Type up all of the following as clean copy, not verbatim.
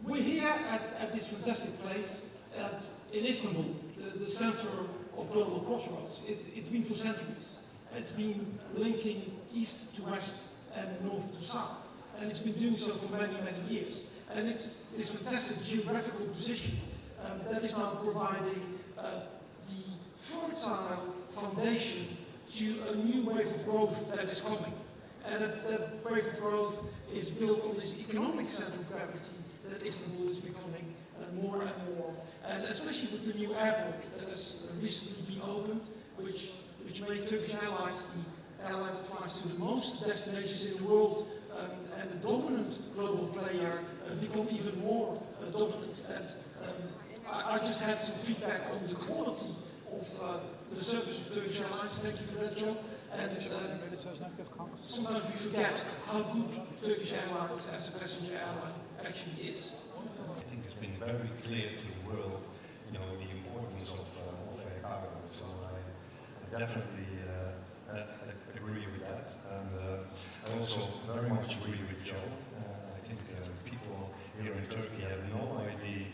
We're here at this fantastic place in Istanbul, the center of global crossroads. It's been for centuries. It's been linking east to west and north to south. And it's been doing so for many, many years. And it's this fantastic geographical position that is now providing the fertile foundation to a new wave of growth that is coming. And that wave of growth is built on this economic center of gravity that Istanbul is becoming more and more. And especially with the new airport that has recently been opened, which made Turkish Airlines the airline that flies to the most destinations in the world and a dominant global player become even more dominant. And I just had some feedback on the quality of the service of Turkish Airlines. Thank you for that, Joe. And sometimes we forget how good Turkish Airlines as a passenger airline actually is. I think it's been very clear to the world, the importance of air cargo. So I definitely agree with that, and I also very much agree with Joe. I think people here in Turkey have no idea,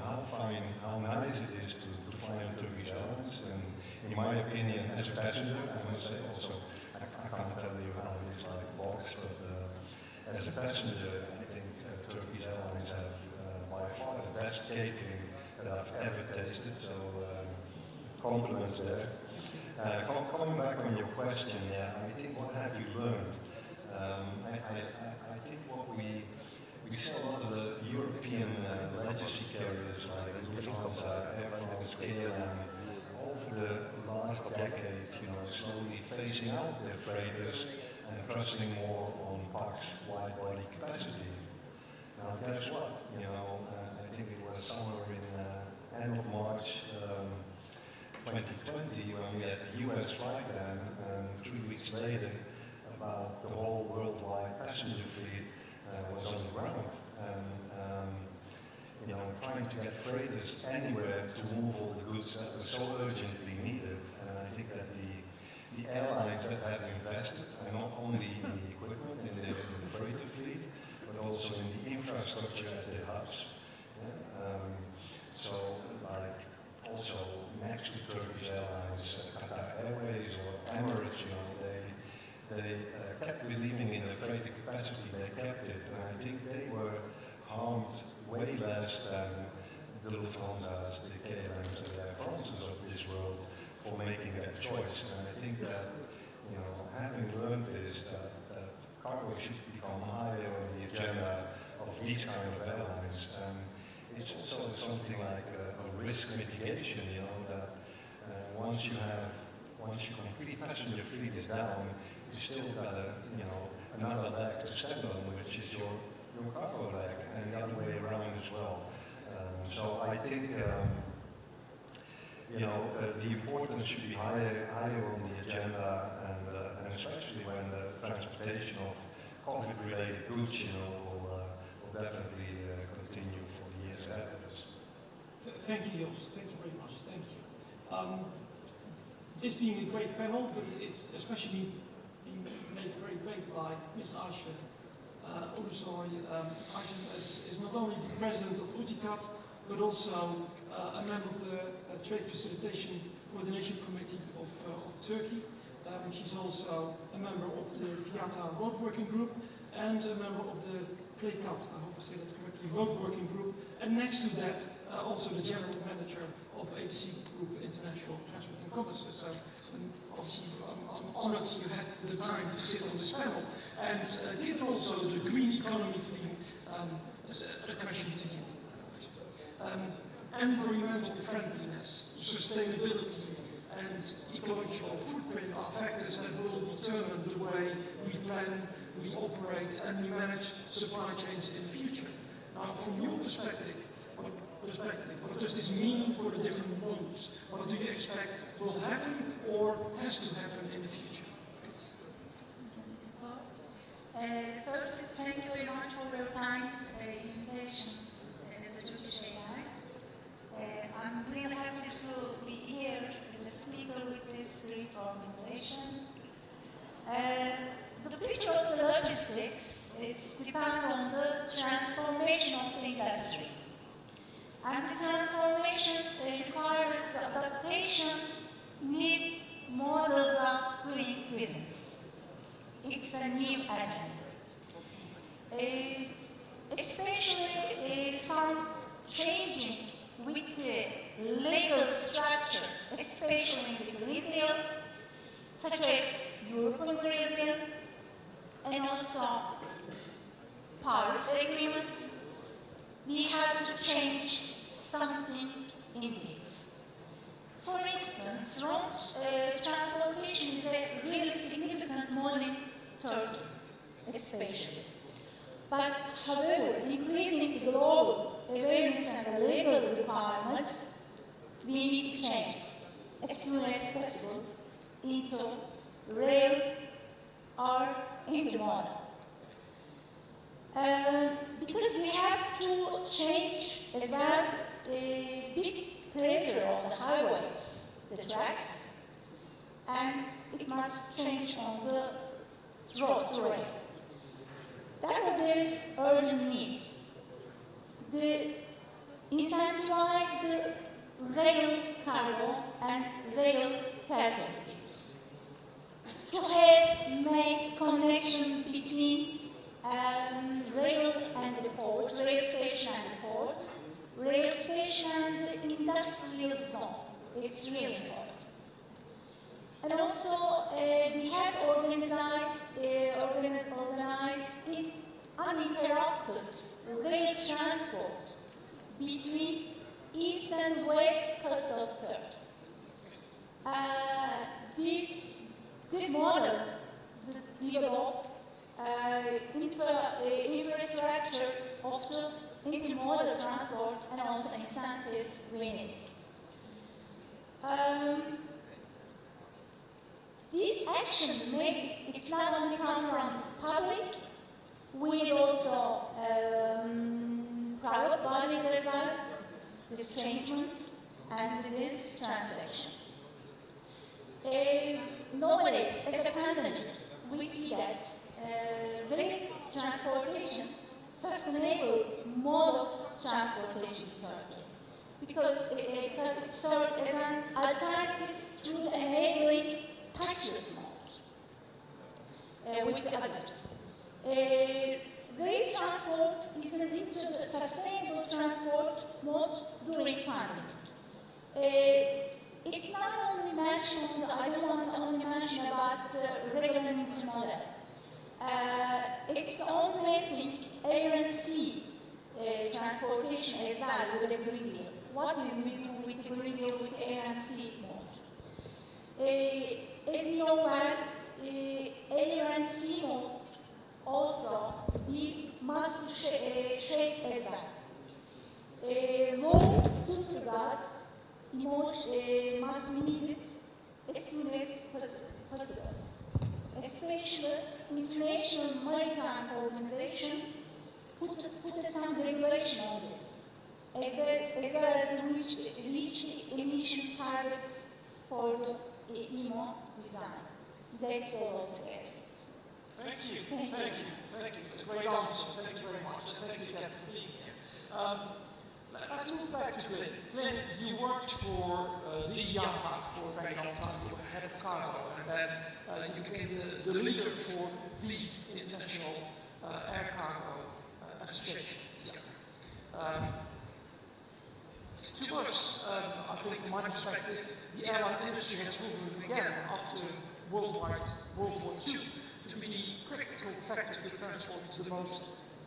how fine, how nice it is to fly on Turkish Airlines. And in my opinion, as a passenger, I must say also, I can't tell you how it is like box, but as a passenger, I think Turkish Airlines have by far the best catering that I've ever tasted. So compliments there. Coming back on your question, I think what have you learned? I think what we saw a lot of the European legacy carriers like Lufthansa, Air France, Kirilan, over the last decade, slowly phasing out their freighters and trusting more on PAX wide-body capacity. Now, guess what? I think it was somewhere in end of March 2020 when we had the US flag ban, and 3 weeks later, about the whole worldwide passenger fleet was on the ground. And trying to get freighters anywhere to move all the goods that were so urgently needed. And I think that the airlines that have invested, and not only in the equipment, in the freighter fleet, but also in the infrastructure at their hubs. So, like, also next to Turkish Airlines, Qatar Airways or Emirates, they kept believing in the freighter capacity, they kept it, and I think they were harmed way less than the Lufthansa's, the KLM's, and the Air France's of this world for making that choice. And I think that, having learned this, that cargo should become higher on the agenda of these kind of airlines. And it's also something like a risk mitigation, that once your complete passenger fleet is down, you still got another leg to stand on, which is your cargo leg, and the other way around as well. So I think the importance should be higher on the agenda, and especially when the transportation of COVID-related goods, will definitely continue for the years ahead of us. Thank you, Jos. Thank you very much. Thank you. This being a great panel, but it's especially being made very great by Ms. Aisha. Aisha is not only the president of UTICAT, but also a member of the Trade Facilitation Coordination Committee of Turkey. She's also a member of the FIATA Road Working Group and a member of the CLECAT, I hope I say that correctly, Road Working Group. And next to that, also the general manager of ATC Group International Transport and Commerce. So obviously I'm honored you had the time to sit on this panel. And given also the green economy theme, a question to you. Environmental friendliness, sustainability, and ecological footprint are factors that will determine the way we plan, we operate, and we manage supply chains in the future. Now, from your perspective, what does this mean for the different modes? What do you expect will happen or has to happen in the future? First, thank you very much for your kind invitation as a Turkish Airlines. I'm really happy to be here as a speaker with this great organization. The future of the logistics depend on the transformation of the industry. And the transformation requires the adaptation, new models of doing business. It's a new agenda. Especially some changing with the legal structure, especially in the Green Deal, such as European Green Deal, and also Paris Agreement. We have to change something in this. For instance, road transportation is a really significant model in Turkey, especially. But however, increasing the global awareness and the legal requirements, we need to change it as soon as possible into rail or intermodal. Because we have to change as well the big pressure on the highways, the tracks, and it must change on the road to rail. Therefore, there is urgent needs. The incentivize the rail cargo and rail facilities to have make connection between rail and the ports, rail station and the ports, rail station and the industrial zone. It's really important. And also, we have organized in uninterrupted rail transport between east and west coast of Turkey. This model developed infrastructure of the intermodal transport and also incentives we need. This action, maybe it's not only come from public, we need also private bodies as well, this changement and this transaction. Nowadays, as a pandemic, we see that rail transportation sustainable mode of transportation in Turkey because it served as an alternative to the enabling touchless mode with the others. Rail transport is an sustainable transport mode during pandemic. It's not only mentioned, I don't want to only mention about rail and intermodal. It's augmenting air and sea transportation as well with the Green Deal. What will we do with the Green Deal with air and sea mode? As you know well, air and sea mode also we must shape as well. Low sulfur gas must be needed as soon as possible. Especially International Maritime Organization put some regulation on this, as well as reach the emission targets for the IMO design. That's all altogether. Thank you. Thank you. Great answer. Thank you very much. And thank you again for being here. Let's move back to Glenn. Glenn, you worked for the IATA for a very long time. You were head of cargo, and then you became the leader for the International Air Cargo Association. To us, I think from my perspective, the airline industry has proven again after World War II to be the critical factor to transport the most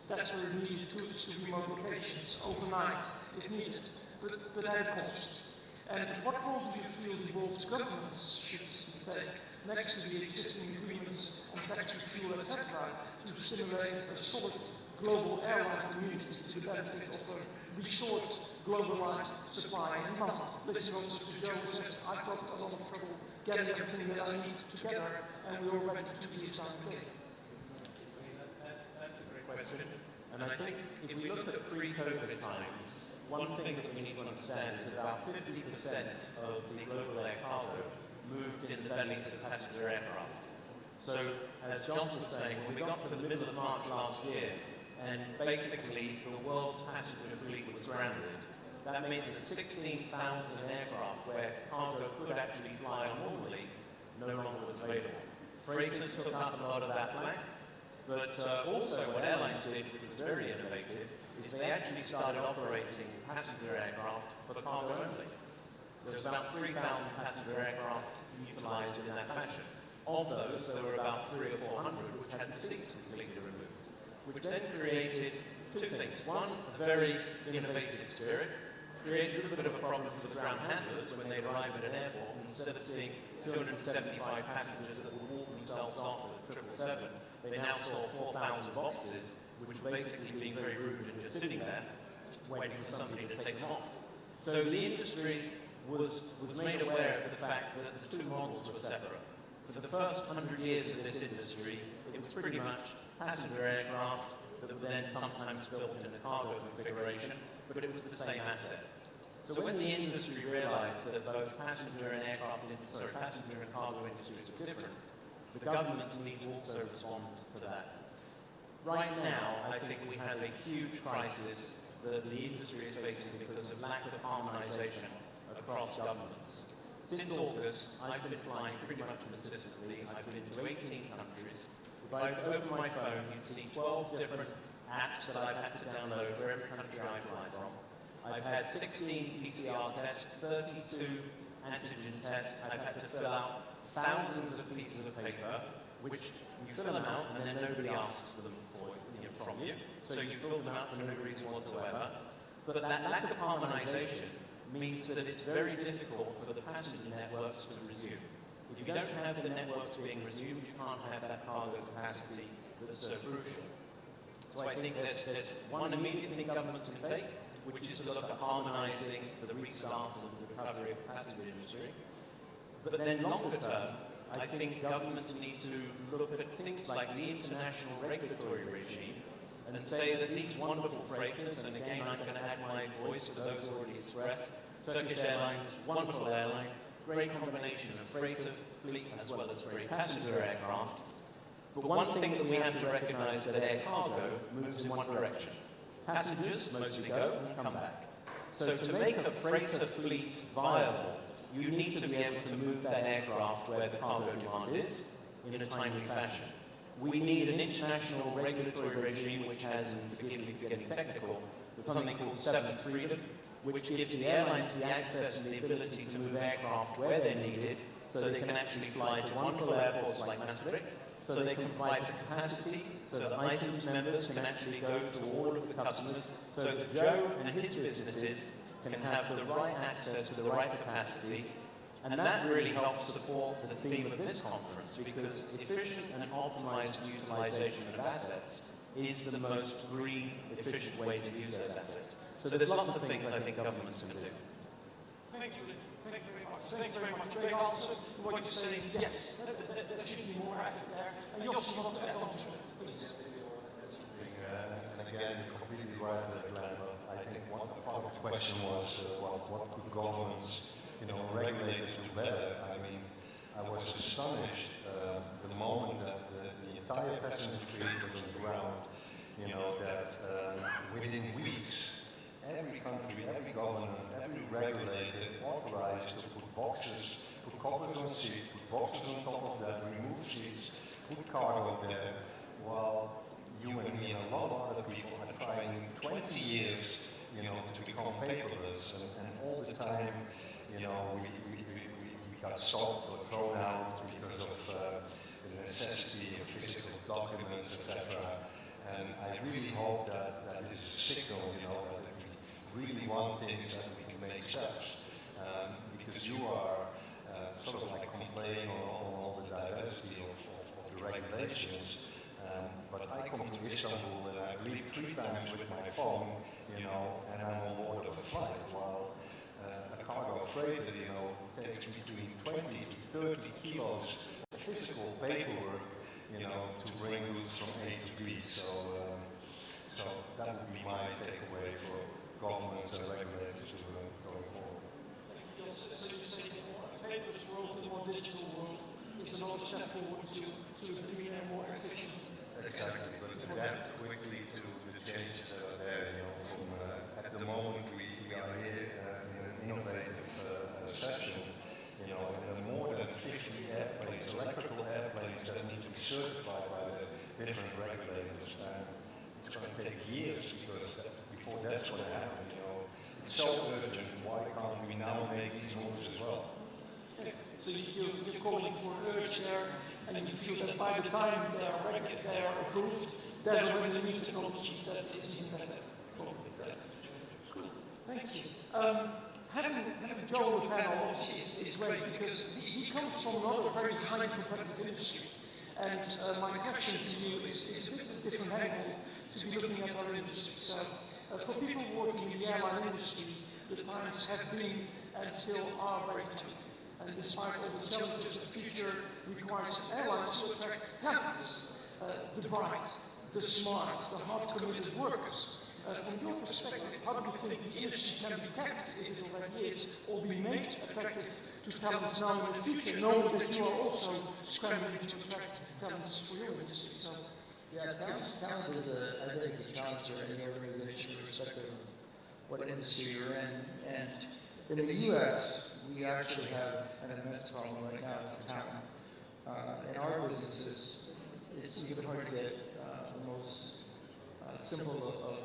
desperately needed goods to remote locations overnight if needed, but at a cost. And what role do you feel the world's governments should take next to the existing agreements on taxi fuel, etc., to stimulate a solid global airline community to the benefit of a restored globalized supply and demand? Listening also to Joe, who says, I've got a lot of trouble getting everything that I need together, and we're already 2 years down the lane. That's a great question. And I think if we look at pre-COVID times, one thing that we need to understand is about 50% of the global air cargo moved in the bellies of passenger aircraft. So, as Johnson was saying, when we got to the middle of March last year, and basically the world's passenger fleet was grounded, that meant that 16,000 aircraft where cargo could actually fly normally no longer was available. Freighters took up a lot of that slack, but also what airlines did, which was very innovative, is they actually started operating passenger aircraft for cargo only. There's about 3,000 passenger aircraft utilized in that fashion. Of those, there were about 300 or 400 which had the seats completely removed, which then created two things. One, a very innovative spirit, created a bit of a problem for the ground handlers when they arrive at an airport, and instead of seeing 275 passengers that would walk themselves off at 777, they now saw 4,000 boxes, which were basically being very rude and just sitting there, waiting for somebody to take them off. So the industry was made aware of the fact that the two models were separate. For the first 100 years of this industry, it was pretty much passenger aircraft that were then sometimes built in a cargo configuration, but it was the same asset. So when the industry realized that both passenger and cargo industries were different, the governments need to also respond to that. Right now, I think we have a huge crisis that the industry is facing because of lack of harmonization across governments. Since August, I've been flying pretty much consistently. I've been to 18 countries. If I open my phone, you'd see 12 different apps that I've had to download for every country I fly from. I've had 16 PCR tests, 32 antigen tests. I've had to fill out thousands of pieces of paper, which you fill them out and then nobody asks them from you. So you fill them out for no reason whatsoever. But that lack of harmonization means that it's very difficult for the passenger networks to resume. If you don't have the networks being resumed, you can't have that cargo capacity that's so crucial. So I think there's one immediate thing governments can take, which is to look at harmonizing the restart and the recovery of the passenger industry. But then longer term, I think governments need to look at things like the international regulatory regime and say that these wonderful freighters, and again I'm going to add my voice to those already expressed, Turkish Airlines, wonderful airline, great combination of freighter fleet as well as great passenger aircraft. But one thing that we have to recognize that air cargo moves in one direction. Passengers mostly go and come back. So to make a freighter fleet viable, you need to be able to move that aircraft where the cargo demand is in a timely fashion. We need an international regulatory regime which has, and forgive me for getting technical, something called Seventh Freedom, which gives the airlines the access and the ability to move aircraft where they're needed, so they can actually fly to wonderful airports like Maastricht, so they can provide the capacity, so that ISIMS members can actually go to all of the customers, so that Joe and his businesses can have the right access to the right capacity. And that really helps support the theme of this conference, because efficient and optimized utilization of assets is the most green, efficient way to use those assets. So there's lots of things I think governments can do. Thank you, Lee. Thank you very much. Thank you very much. Great answer to what you're saying. Yes, there should be more effort there. And you also want to add on to it, please. And again, completely right, Glenn, but I think one part of the question was what could governments, regulate to do better. I mean, I was astonished the moment that the entire passenger fleet was on the ground, that within weeks, every country, every government, every regulator authorized to put boxes, put covers on seats, put boxes on top of that, remove seats, put cargo there, while you and me and a lot of other people are trying 20 years, to become paperless, and all the time, we got stopped or thrown out because of the necessity of physical documents, etc. And I really hope that is a signal, that if we really want things, that we can make steps. Because you are sort of like complaining on all the diversity of the regulations. But I come to Istanbul and I bleed 3 times with my phone, and I'm on board of a flight, while a cargo freighter, takes between 20 to 30 kilos of physical paperwork, to bring goods from A to B. So that would be my takeaway for governments and regulators going forward. Yes, so you're saying a more paperless world, a more digital world is another step forward to a greener, more efficient. Exactly, but adapt quickly to the changes that are there. You know, from at the moment we are here in an innovative session. You know, and there are more than 50 airplanes, electrical airplanes that need to be certified by the different regulators, and it's going to take years before that's going to happen. You know, it's so urgent. Why can't we now make these moves as well? Okay. So you're calling for urge there, and you feel that by the time they are approved, there's already new technology that is even better. Cool. Thank you. Having Joe on the panel is great because he comes from another very highly competitive industry. And my question to you is a bit of a different angle to be looking at our industry. So for people working in the airline industry, the times have been and still are very tough. And despite all the challenges, the future requires airlines to attract talents, the bright, the smart, the hard-committed workers. From your perspective, how do you think the industry can be kept, if it already is, or be made attractive to talents now and in the future, knowing that you are also scrambling to attract talents for your industry? So, yeah, talent is I think it's a challenge for any organization, irrespective of what industry you're in. And in the U.S., we actually have an immense problem right now for talent. In our businesses, it's even hard to get the most simple of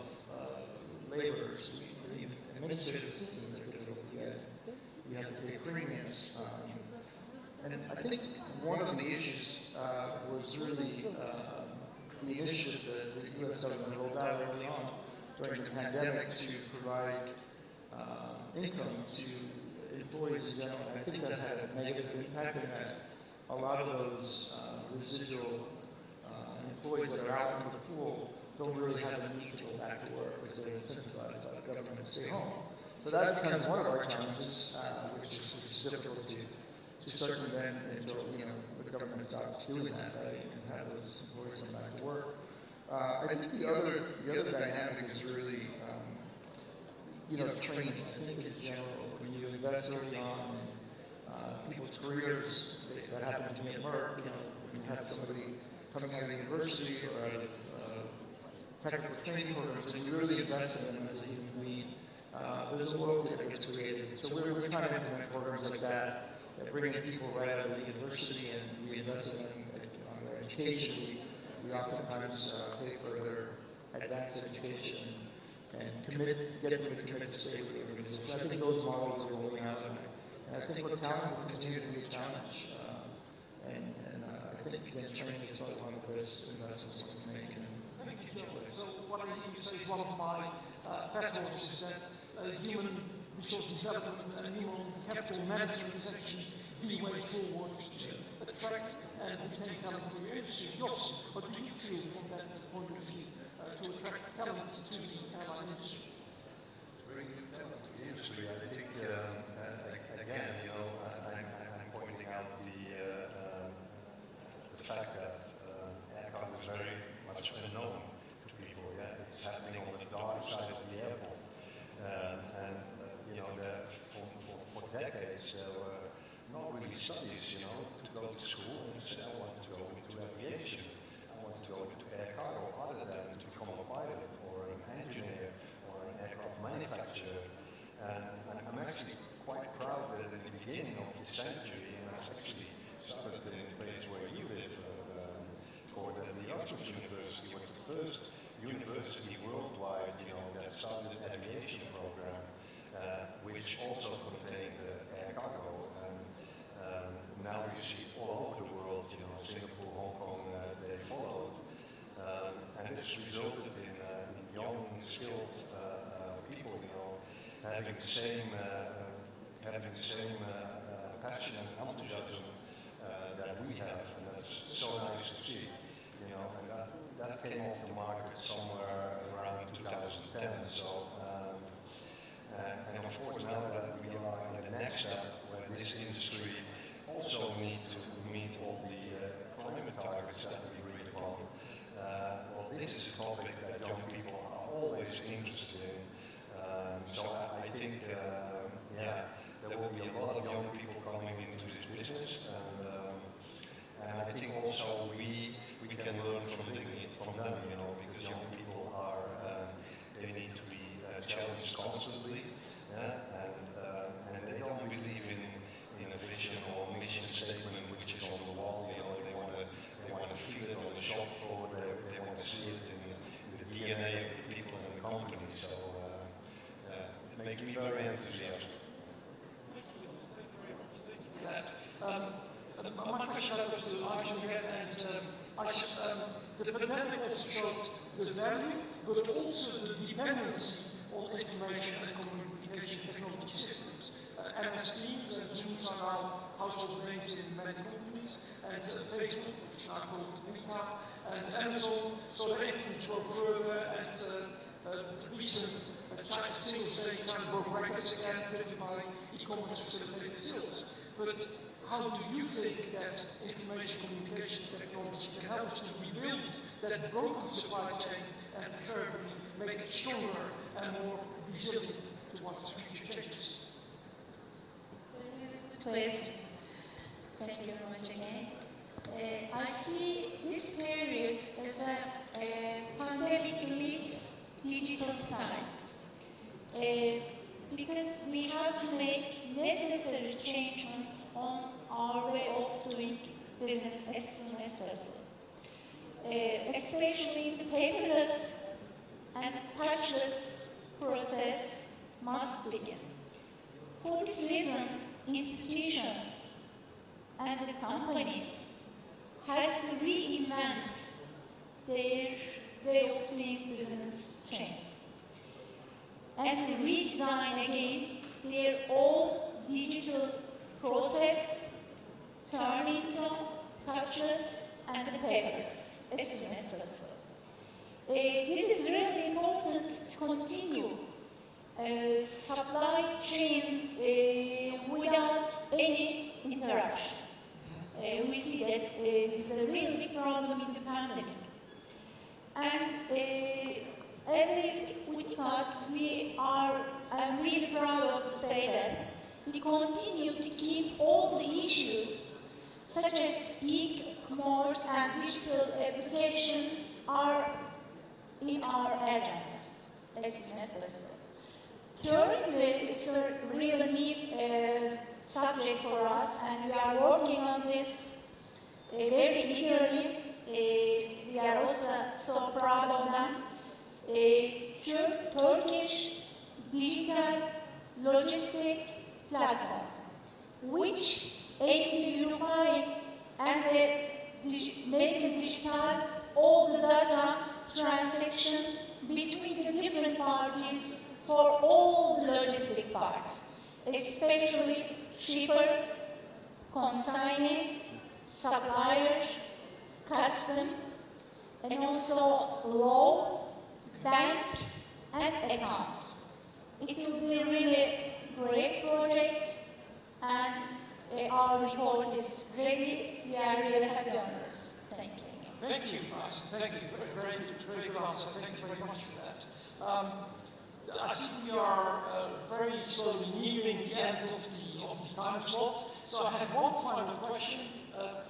laborers, even administrative assistants are difficult to get. You have to pay premiums. And I think one of the issues was really the initiative that the U.S. government rolled out early on during the pandemic to provide income to employees in general. And I think that had a negative impact in that a lot of those residual employees that are out in the pool don't really have a need to go back to work because they're incentivized by the government to stay home. So that becomes one of our challenges, which is difficult to circumvent until the government stops doing that, right, and have those employees come back to work. I think the other dynamic is really training. I think in general, when you invest early on in people's careers, that happened to me at Merck. When you have somebody coming out of university or out of technical training programs, and you really invest in them as a human being, there's a loyalty that gets created. So we're trying to implement programs like that bring in people right out of the university, and we invest in them on their education. We oftentimes pay for their advanced education and get them to commit to stay with the organization. I think those models are rolling out, and I think talent will continue to be a challenge. I think again, training is probably one of the best investments we can make. Thank you, Joe. So what I hear you say is one of my pet horses is that human resource development and human capital management is actually the way forward to attract and retain talent for your industry. Jos, what do you feel from that point of view to attract talent to the airline industry? Bring new talent to the industry. I think again, I'm pointing out the fact that aircraft is very much unknown to people. Yeah, it's happening on the dark side of the airport, for decades there were not really studies, to go to school and say I want to go into aviation, I want to go into air cargo, other than to become a pilot or an engineer or an aircraft manufacturer. And I'm actually quite proud that in the beginning of this century, and I actually started in the place where you live, the Oxford University was the first university worldwide, that started an aviation program, which also contained air cargo. And now you see it all over the world, Singapore, Hong Kong, they followed. And this resulted in young, skilled people, having the same passion and enthusiasm that we have, and that's so nice to see. And that came off the market somewhere around 2010. So, and of course, now that we are in the next step, where this industry also needs to meet all the climate targets that we agreed upon. Well, this is a topic that young people are always interested in. So I think, there will be a lot of young people coming into this business, and I question that goes to Aisha again, and Aisha, the pandemic also showed the value, but also the dependency on information and communication technology systems. MS Teams and Zooms are now household names in many companies, and Facebook, which is now called Meta, and Amazon, so their influence go further, and the recent Singles Day China broke records again, driven by e-commerce facilitated sales. But how do you think that information communication technology can help us to rebuild that broken supply chain and preferably make it stronger and more resilient towards future changes? Good question. Thank you very much again. I see this period as a pandemic-led digital side, because we have to make necessary changes on our way of doing business as soon as possible. Especially the paperless and touchless process must begin. For this reason, institutions and the companies has to reinvent their way of doing business chains and redesign again their own digital process, turn into touchless and paperless as soon as possible. This is really important to continue supply chain without any interruption. We see that this is a really big problem in the pandemic. And as a Utkat, I'm really proud to say that we continue to keep all the issues such as e-commerce and digital applications are in our agenda as soon as possible. Currently, it's a really new subject for us, and we are working on this very eagerly. We are also so proud of them. Turkish digital logistic platform, which aim to unify and make digital all the data transaction between the different parties for all the logistic parts, especially shipper, consignee, supplier, custom, and also law, bank, and account. It will be a really great project, and our report is ready. We are really happy on this. Thank you. Thank you, Martin. Thank you. Very good answer. Thank you very much for that. I think we are very slowly nearing the end of the time slot. So I have one final question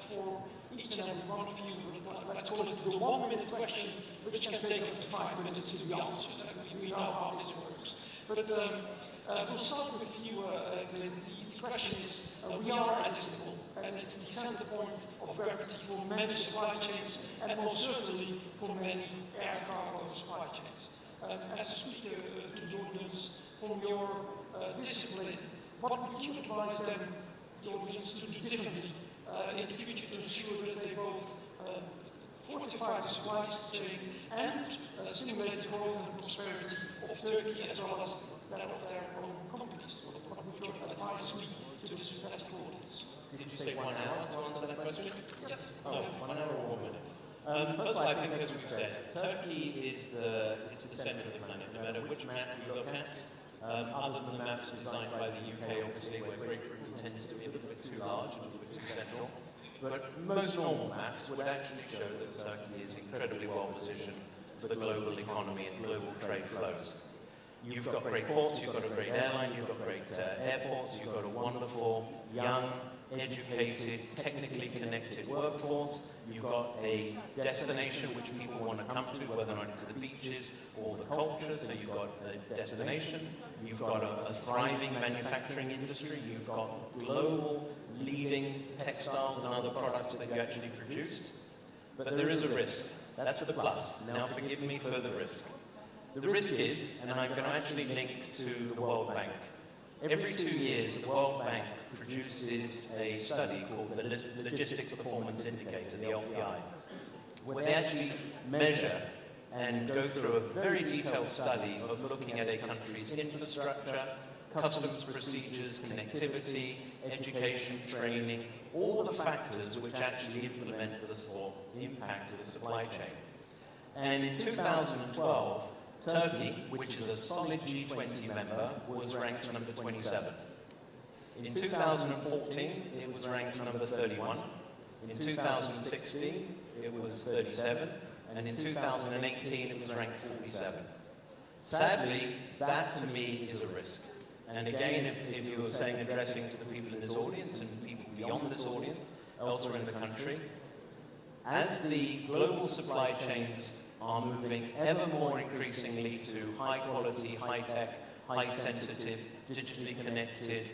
for each and every one of you. Let's call it the 1 minute question, which can take up to 5 minutes to be answered. We know how this works. But we'll start with you. The question is, we are at Istanbul, and it's the center point of gravity for many supply chains, and most certainly for many air cargo supply chains. As a speaker to the audience, from your discipline, what would you advise them, the audience, to do differently in the future to ensure that they both fortify the supply chain and stimulate the growth and prosperity of Turkey as well as that of their own companies? What would your advice be to this fantastic audience? Did you say 1 hour to answer that question? Yes. Oh, 1 hour or 1 minute. First of all, I think, as we've said, Turkey is the centre of the planet. No matter which map you look at, other than the maps designed by the UK, obviously, where Great Britain tends to be a little bit too large and a little bit too central. But most normal maps would actually show that Turkey is incredibly well positioned for the global economy and global trade flows. You've got great ports, you've got a great airline, you've got great airports, you've got a wonderful, young, educated, technically connected workforce. You've got a destination which people want to come to, whether or not it's the beaches or the culture. So you've got a destination. You've got a thriving manufacturing industry. You've got global leading textiles and other products that you actually produce. But there is a risk. That's the plus. Now forgive me for the risk. The risk is, and I'm going to actually link to the World Bank, Every 2 years, the World Bank produces a study called the Logistics Performance Indicator, the LPI, where they actually measure and go through a very detailed study of looking at a country's infrastructure, customs procedures, connectivity, education, training, all the factors which actually implement this or impact the supply chain. And in 2012, Turkey, which is a solid G20 member, was ranked number 27. In 2014, it was ranked number 31. In 2016, it was 37. And in 2018, it was ranked 47. Sadly, that to me is a risk. And again, if you were saying addressing to the people in this audience and people beyond this audience, elsewhere in the country, as the global supply chains are moving ever more increasingly to high quality, high tech, high sensitive, digitally connected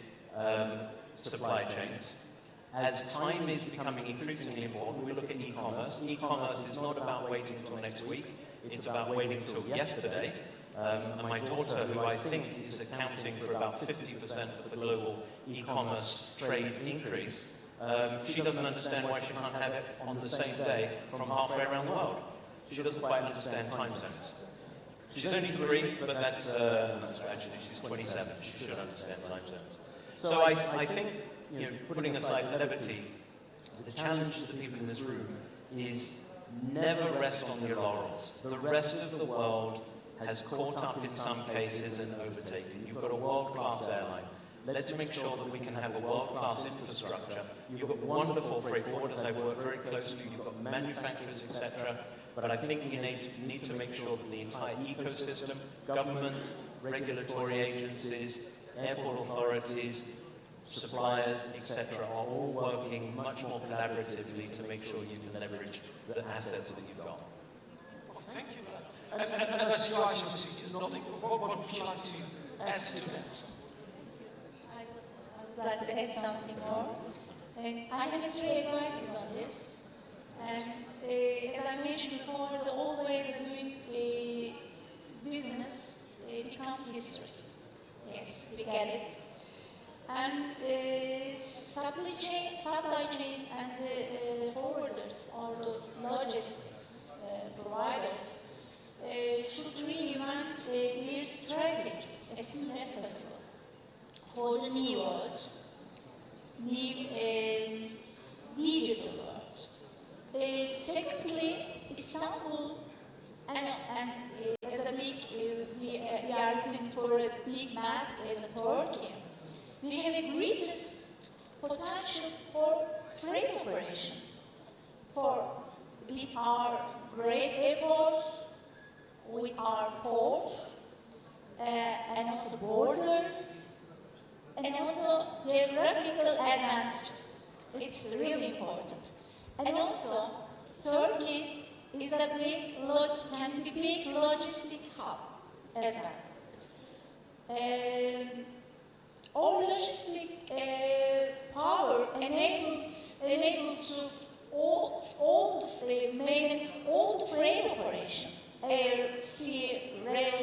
supply chains, as time is becoming increasingly important, we look at e-commerce. E-commerce is not about waiting until next week, it's about waiting until yesterday. And my daughter, who I think is accounting for about 50% of the global e-commerce trade increase, she doesn't understand why she can't have it on the same day from halfway around the world. She doesn't quite understand time zones. She's only 3, but that's, actually she's 27, she should understand time zones. So I think, putting aside levity, the challenge to the people in this room is never rest on your laurels. The rest of the world has caught up in some cases and overtaken. You've got a world-class airline. Let's make sure that we can have a world-class infrastructure. You've got wonderful freight forwarders. I work very closely. You've got manufacturers, etc. But I think you need to make sure that the entire ecosystem, governments, regulatory agencies, airport authorities, suppliers, etc., are all working much more collaboratively to make sure you can leverage the assets that you've got. Well, thank you. And I see you guys nodding. What would you like to add to that? I would like to add something more. And I have 3 advices on this. And as I mentioned before, the old ways of doing business become history. Yes, we get it. And supply chain and forwarders or the logistics providers should reinvent their strategies as soon as possible for the new world, new digital world. Secondly, Istanbul, and as a big, we are looking for a big map as a Turkey. We have a greatest potential for freight operation, with our great airports, with our ports, and also borders, and also geographical advantages. It's really important. And also, Turkey is a can be big logistic hub as well. Our logistic power enables to all the freight operation, air, sea, rail,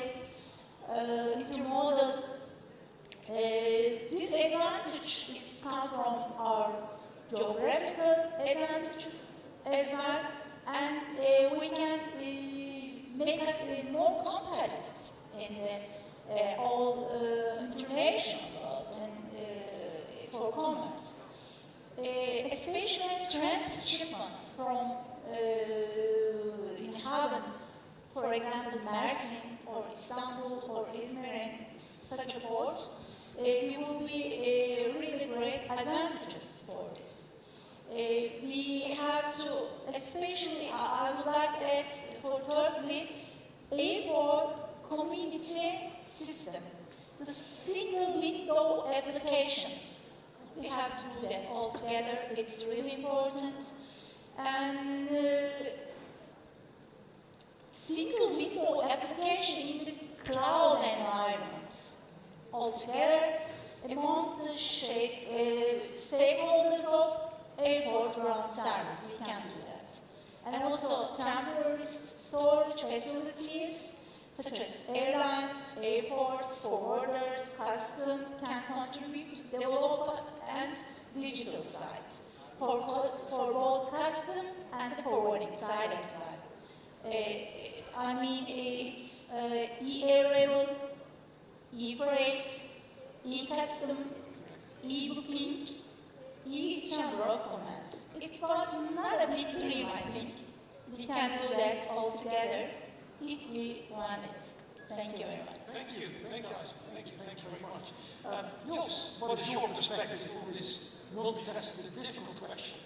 intermodal. This advantage is come from our geographical advantages as well, and we can make us more competitive in the all international world and for commerce. Especially transit shipment from in Haven, for example, Mersin or Istanbul or Izmir and such a ports, we will be really great advantages for this. We have to, especially I would like to add for Turkey, airport community system, the single window application. We have to do that all together. It's really important. And single window application in the cloud environments altogether among the stakeholders of airport ground service. We can do that. And also temporary storage facilities such as airlines, airports, forwarders, custom, can contribute to develop and digital side for both custom and the forwarding side as well. I mean, it's e-arrival, e-freight, e-custom, e-booking, e-chamber of commerce. It was not a big dream, I think. We can do that all together if we want it. Thank you very much. Thank you. Thank you, Isaac. Thank you very much. Jos, what is your perspective on this multifaceted, difficult question?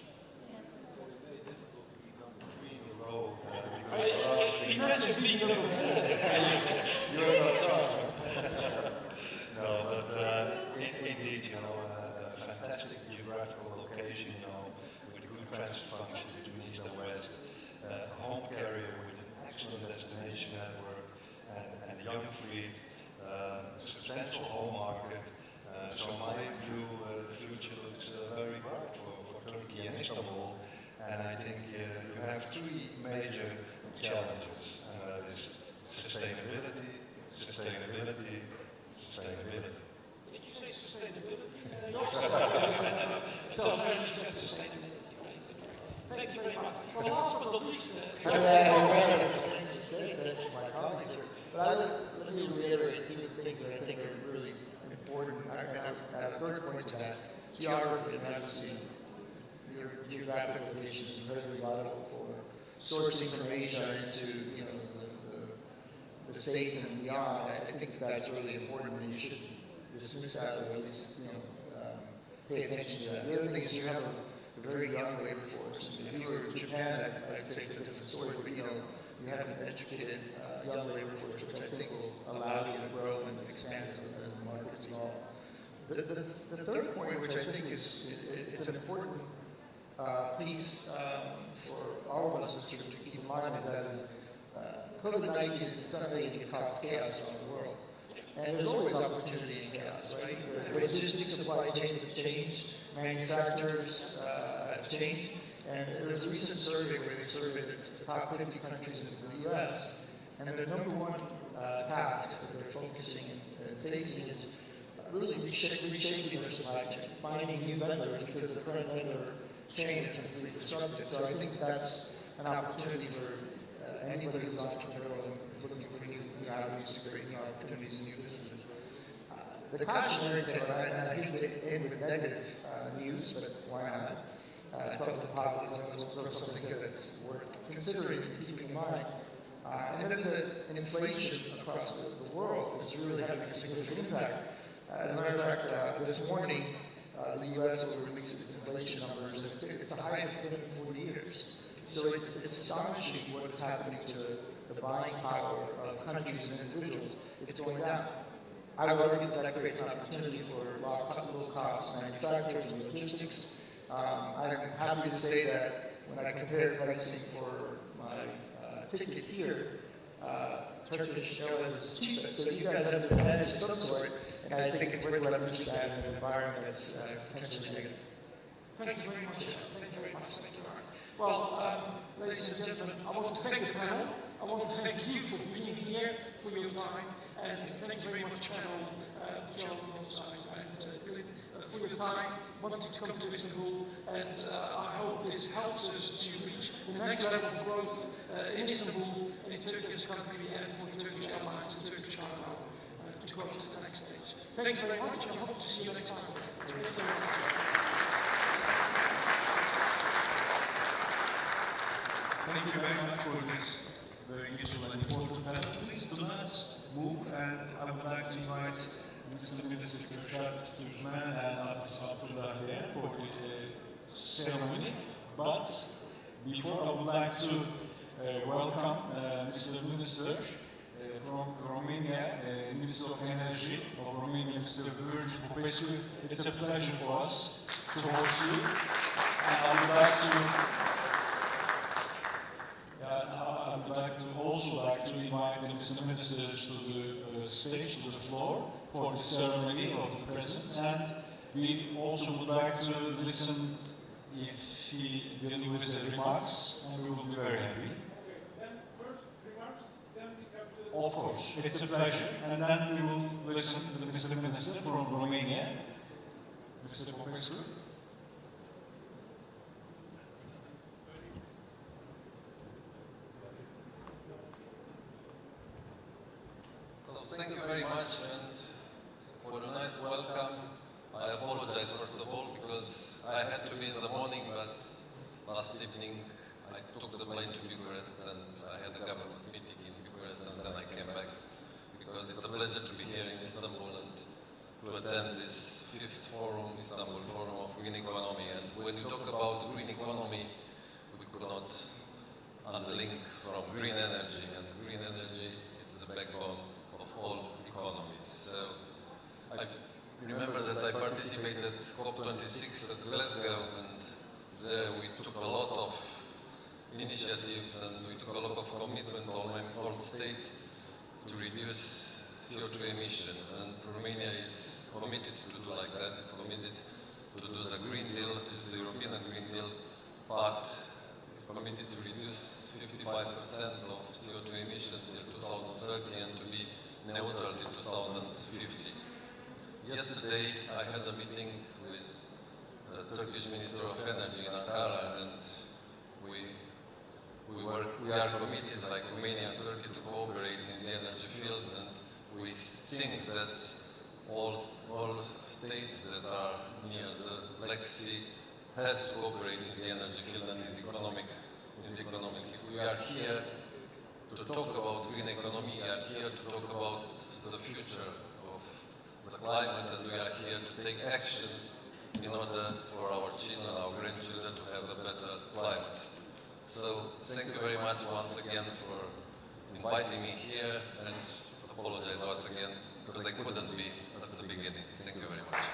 Imagine being number 4. You're not Charles. No, but indeed, you know, a fantastic geographical location, you know, with good transit function between east and west, a home carrier with an excellent destination network and a young fleet, substantial home market. So my view, the future looks very bright for Turkey and Istanbul. And I think you have 3 major challenges, and that is sustainability, sustainability, sustainability. Did you say sustainability? So you said sustainability. Thank you very much. Well, last but not least, I have things to say, that's my colleagues here. But let me reiterate 2 things that I think are really important. I add a third point to that. Geography, and obviously your geographic location is incredibly vital for sourcing from Asia into, you know, the States and beyond. I think that's really important, and you shouldn't dismiss that, or at least, you know, pay attention to that. The other thing is you have a very young labor force. I mean, if you were in Japan, I'd say it's a different story, but you know, you have an educated young labor force, which I think will allow you to grow and expand as the markets evolve. The third point, which I think is it's an important piece for all of us to keep in mind, is that COVID-19 suddenly it's caused chaos around the world. And there's always opportunity in chaos, right? The logistics supply chains have changed, manufacturers have changed, and there was a recent survey where they surveyed the top 50 countries in the US, and their #1 tasks that they're focusing and facing is really reshaping their supply chain, finding new vendors because the current vendor chain is completely disrupted. So I think that's an opportunity for anybody who's entrepreneurial and is looking for new avenues to create new opportunities and new businesses. The cautionary tale, and I hate to end with negative news, but why not? It's also positive, so there's something here that's worth considering and keeping in mind. And that is that inflation across the world is really having a significant impact. As a matter of fact, this morning, the U.S. will release its inflation numbers. It's the highest in 40 years. So it's astonishing what is happening to the buying power of countries and individuals. It's going down. I would argue that creates an opportunity for low-cost manufacturers and logistics. I'm happy to say that when I compare pricing for my ticket here, Turkish is cheapest. So you guys have an advantage of some sort, and I think it's worth leveraging that in an environment that's potentially negative. Thank you very much. Thank you very much. Thank you very much. Well, ladies and gentlemen, I want to thank the panel. I want to thank you for being here, for your time, and thank you very much, panel, Joe, on your side, and Kirilan, for your time, wanting to come to Istanbul, and I hope this helps us to reach the next level of growth in Istanbul, in Turkish country, and for Turkish Airlines and Turkish Cargo to go to the next stage. Thank you very much, and I hope to see you next time. Thank you very much. Thank you very much for this very useful and important panel. Please do not move, and I would like to invite Mr. Minister Kürşat Türkmen and Abdus Abdullah there for the ceremony. But before, I would like to welcome Mr. Minister from Romania, Minister of Energy of Romania, Mr. Virgil Popescu. It's a pleasure for us to host you. And I would also like to invite Mr. Minister to the stage, to the floor, for the ceremony of the presents. And we also would like to listen if he delivers the remarks, and we will be very happy. Then first remarks, then we come to Of course, it's a pleasure. And then we will listen to Mr. Minister from Romania, Mr. Popescu. So thank you very much and for the nice welcome. I apologize first of all because I had to be in the morning, but last evening I took the plane to Bucharest and I had a government meeting in Bucharest and then I came back because it's a pleasure to be here in Istanbul and to attend this 5th forum, Istanbul Forum of Green Economy. And when we talk about green economy, we could not unlink from green energy, and green energy is the backbone of all economies. So I remember that I participated COP26 at Glasgow, and there we took a lot of initiatives and we took a lot of commitment, all states, to reduce CO2 emission. And Romania is committed to do like that. It's committed to do the Green Deal. It's a European Green Deal, but it's committed to reduce 55% of CO2 emission till 2030 and to be neutral till 2050. Yesterday I had a meeting with the Turkish Minister of Energy in Ankara, and we are committed, like Romania and Turkey, to cooperate in the energy field, and we think that all states that are near the Black Sea has to cooperate in the energy field and in the economic field. We are here to talk about green economy, we are here to talk about the future of the climate, and we are here to take actions in order for our children, our grandchildren to have a better climate. So thank you very much once again for inviting me here, and apologize once again because I couldn't be at the beginning. Thank you very much.